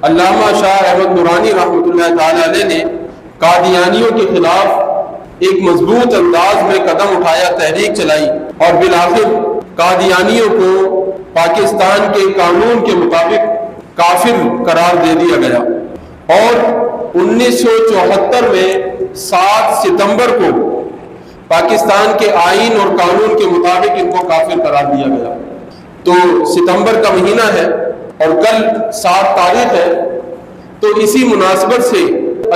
علامہ شاہ احمد نورانی رحمۃ اللہ تعالی علیہ نے قادیانیوں کے خلاف ایک مضبوط انداز میں قدم اٹھایا، تحریک چلائی، اور بالآخر قادیانیوں کو پاکستان کے قانون کے مطابق کافر قرار دے دیا گیا، اور 1974 میں 7 ستمبر کو پاکستان کے آئین اور قانون کے مطابق ان کو کافر قرار دیا گیا۔ تو ستمبر کا مہینہ ہے اور کل 7 تاریخ ہے، تو اسی مناسبت سے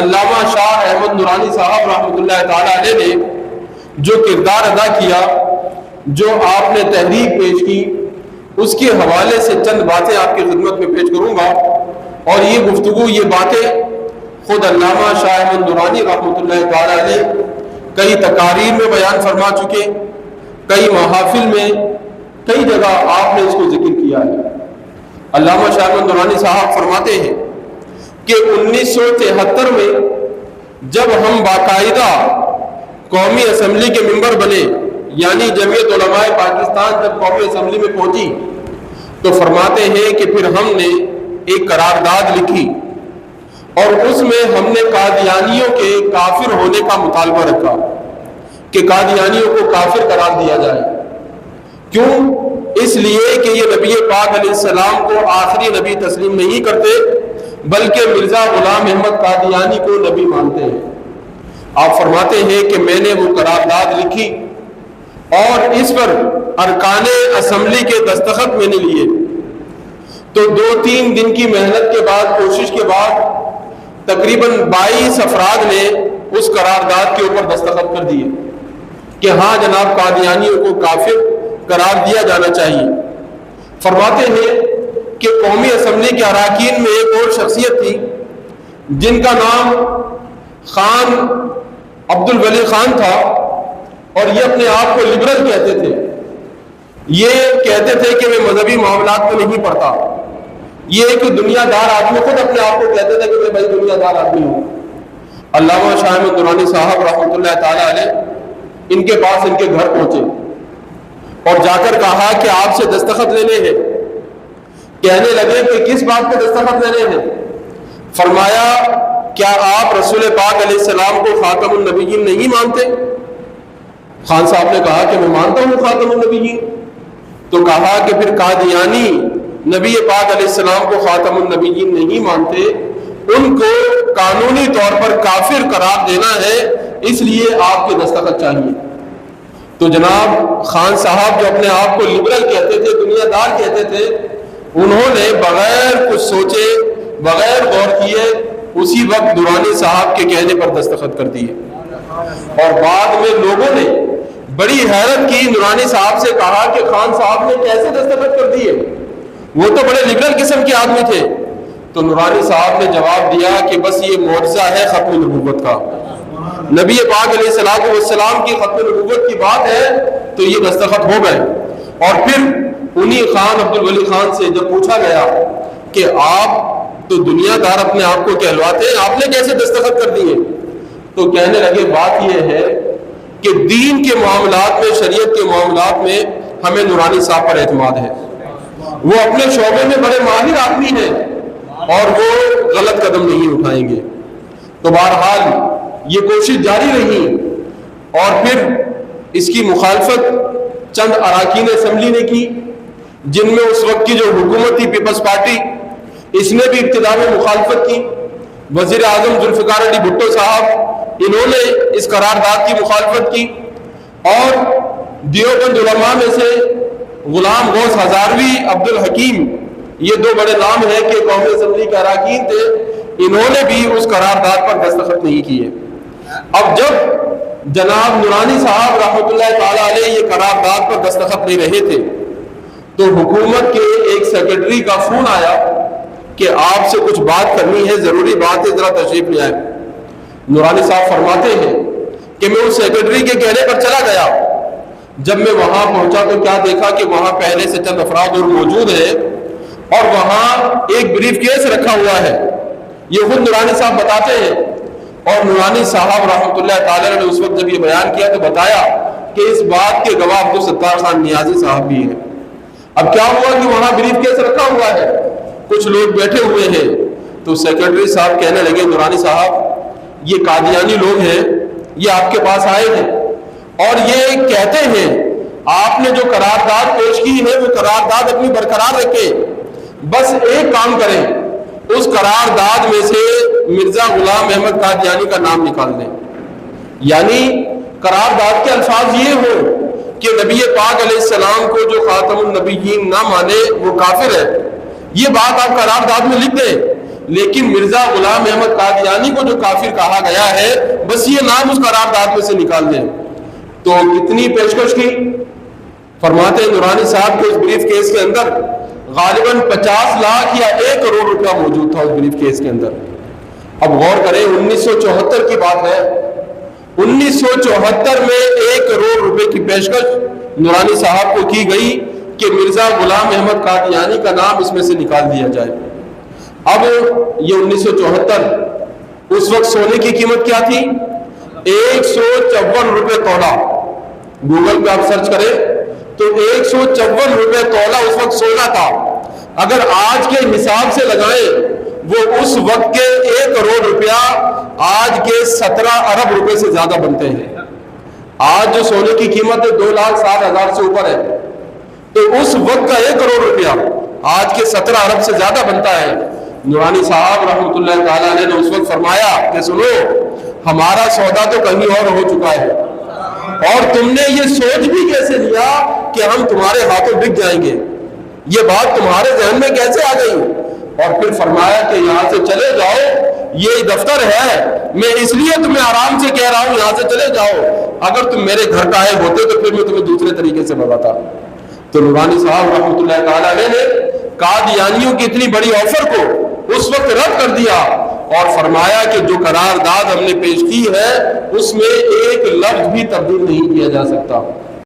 علامہ شاہ احمد نورانی صاحب رحمۃ اللہ تعالی علیہ نے جو کردار ادا کیا، جو آپ نے تحریک پیش کی، اس کے حوالے سے چند باتیں آپ کی خدمت میں پیش کروں گا، اور یہ گفتگو، یہ باتیں خود علامہ شاہ احمد نورانی رحمۃ اللہ تعالی علیہ کئی تقاریر میں بیان فرما چکے، کئی محافل میں، کئی جگہ آپ نے اس کو ذکر کیا ہے۔ علامہ شاہ احمد نورانی صاحب فرماتے ہیں کہ 1973 میں جب ہم باقاعدہ قومی اسمبلی کے ممبر بنے، یعنی جمعیت علماء پاکستان جب قومی اسمبلی میں پہنچی، تو فرماتے ہیں کہ پھر ہم نے ایک قرارداد لکھی، اور اس میں ہم نے قادیانیوں کے کافر ہونے کا مطالبہ رکھا کہ قادیانیوں کو کافر قرار دیا جائے۔ کیوں؟ اس لیے کہ یہ نبی پاک علیہ السلام کو آخری نبی تسلیم نہیں کرتے، بلکہ مرزا غلام احمد قادیانی کو نبی مانتے ہیں۔ آپ فرماتے ہیں کہ میں نے وہ قرارداد لکھی اور اس پر ارکان اسمبلی کے دستخط میں نے لیے، تو 2-3 دن کی محنت کے بعد، کوشش کے بعد، تقریباً 22 افراد نے اس قرارداد کے اوپر دستخط کر دیے کہ ہاں جناب، قادیانیوں کو کافر قرار دیا جانا چاہیے۔ فرماتے ہیں کہ قومی اسمبلی کے اراکین میں ایک اور شخصیت تھی جن کا نام خان عبد الولی خان تھا، اور یہ اپنے آپ کو لبرل کہتے تھے۔ یہ کہتے تھے کہ میں مذہبی معاملات میں نہیں پڑھتا۔ یہ ایک دنیا دار آدمی، خود اپنے آپ کو کہتے تھے کہ میں بھائی دنیا دار آدمی ہوں۔ علامہ شاہ احمد نورانی صاحب رحمۃ اللہ تعالی علیہ ان کے پاس، ان کے گھر پہنچے اور جا کر کہا کہ آپ سے دستخط لینے ہیں۔ کہنے لگے کہ کس بات پہ دستخط لینے ہیں؟ فرمایا کیا آپ رسول پاک علیہ السلام کو خاتم النبیین نہیں مانتے؟ خان صاحب نے کہا کہ میں مانتا ہوں خاتم النبیین۔ تو کہا کہ پھر قادیانی نبی پاک علیہ السلام کو خاتم النبیین نہیں مانتے، ان کو قانونی طور پر کافر قرار دینا ہے، اس لیے آپ کے دستخط چاہیے۔ تو جناب خان صاحب جو اپنے آپ کو لبرل کہتے تھے، دنیا دار کہتے تھے، انہوں نے بغیر کچھ سوچے، بغیر غور کیے، اسی وقت نورانی صاحب کے کہنے پر دستخط کر دیے۔ اور بعد میں لوگوں نے بڑی حیرت کی، نورانی صاحب سے کہا کہ خان صاحب نے کیسے دستخط کر دیے؟ وہ تو بڑے لبرل قسم کے آدمی تھے۔ تو نورانی صاحب نے جواب دیا کہ بس یہ معجزہ ہے ختم نبوت کا، نبی پاک علیہ السلام کی ختم نبوت کی بات ہے، تو یہ دستخط ہو گئے۔ اور پھر انہی خان عبد الولی خان سے جب پوچھا گیا کہ آپ تو دنیا دار اپنے آپ کو کہلواتے ہیں، آپ نے کیسے دستخط کر دیے؟ تو کہنے لگے بات یہ ہے کہ دین کے معاملات میں، شریعت کے معاملات میں ہمیں نورانی صاحب پر اعتماد ہے، وہ اپنے شعبے میں بڑے ماہر آدمی ہیں اور وہ غلط قدم نہیں اٹھائیں گے۔ تو بہرحال یہ کوشش جاری رہی، اور پھر اس کی مخالفت چند اراکین اسمبلی نے کی، جن میں اس وقت کی جو حکومت تھی پیپلز پارٹی، اس نے بھی ابتدا میں مخالفت کی۔ وزیر اعظم ذوالفقار علی بھٹو صاحب، انہوں نے اس قرارداد کی مخالفت کی، اور دیوبند علماء میں سے غلام غوث ہزاروی، عبد الحکیم، یہ 2 بڑے نام ہیں کہ قومی اسمبلی کے اراکین تھے، انہوں نے بھی اس قرارداد پر دستخط نہیں کیے۔ اب جب جناب نورانی صاحب رحمۃ اللہ تعالی علیہ یہ قرارداد پر دستخط نہیں رہے تھے، تو حکومت کے ایک سیکرٹری کا فون آیا کہ آپ سے کچھ بات کرنی ہے، ضروری بات ہے، ذرا تشریف لے آئیں۔ نورانی صاحب فرماتے ہیں کہ میں اس سیکرٹری کے کہنے پر چلا گیا۔ جب میں وہاں پہنچا تو کیا دیکھا کہ وہاں پہلے سے چند افراد اور موجود ہیں، اور وہاں ایک بریف کیس رکھا ہوا ہے، یہ خود نورانی صاحب بتاتے ہیں۔ اور نورانی صاحب رحمۃ اللہ تعالی نے اس وقت جب یہ بیان کیا تو بتایا کہ اس بات کے گواہ عبدالستار خان نیازی صاحب بھی ہیں۔ اب کیا ہوا کہ وہاں بریف کیس رکھا ہوا ہے، کچھ لوگ بیٹھے ہوئے ہیں، تو سیکرٹری صاحب کہنے لگے نورانی صاحب یہ قادیانی لوگ ہیں، یہ آپ کے پاس آئے ہیں اور یہ کہتے ہیں آپ نے جو قرارداد پیش کی ہے وہ قرارداد اپنی برقرار رکھے، بس ایک کام کریں، اس قرارداد میں سے مرزا غلام احمد قادیانی کا نام نکال دیں۔ یعنی قرارداد کے الفاظ یہ ہو کہ نبی پاک علیہ السلام کو جو خاتم النبیین نہ مانے وہ کافر ہے، یہ بات آپ قرارداد میں لکھ دیں، لیکن مرزا غلام احمد قادیانی کو جو کافر کہا گیا ہے بس یہ نام اس قرارداد میں سے نکال دیں۔ تو کتنی پیشکش کی؟ فرماتے ہیں نورانی صاحب کے اس بریف کیس کے اندر غالباً 50 لاکھ یا 1 کروڑ روپیہ موجود تھا اس بریف کیس کے اندر۔ اب غور کریں 1974 کی بات ہے، 1974 میں 1 کروڑ روپے کی پیشکش نورانی صاحب کو کی گئی کہ مرزا غلام احمد قادیانی کا نام اس میں سے نکال دیا جائے۔ اب یہ 1974، اس وقت سونے کی قیمت کیا تھی؟ 154 روپے تولہ۔ گوگل پہ آپ سرچ کریں تو 154 روپے تولہ اس وقت سونا تھا۔ اگر آج کے حساب سے لگائیں وہ اس وقت کے 1 کروڑ روپیہ آج کے 17 ارب روپے سے زیادہ بنتے ہیں۔ آج جو سونے کی قیمت 2,60,000 سے اوپر ہے، تو اس وقت کا 1 کروڑ روپیہ آج کے 17 ارب سے زیادہ بنتا ہے۔ نورانی صاحب رحمۃ اللہ تعالیٰ علیہ نے اس وقت فرمایا کہ سنو، ہمارا سودا تو کہیں اور ہو چکا ہے، اور تم نے یہ سوچ بھی کیسے لیا کہ ہم تمہارے ہاتھوں بک جائیں گے؟ یہ بات تمہارے ذہن میں کیسے آ گئی؟ اور پھر فرمایا کہ یہاں سے چلے جاؤ، یہ دفتر ہے، میں اس لیے تمہیں آرام سے کہہ رہا ہوں یہاں سے چلے جاؤ، اگر تم میرے گھر کا آئے ہوتے تو پھر میں تمہیں دوسرے طریقے سے بتاتا۔ تو نورانی صاحب رحمۃ اللہ تعالیٰ علیہ نے قادیانیوں کی اتنی بڑی آفر کو اس وقت رد کر دیا اور فرمایا کہ جو قرارداد ہم نے پیش کی ہے اس میں ایک لفظ بھی تبدیل نہیں کیا جا سکتا۔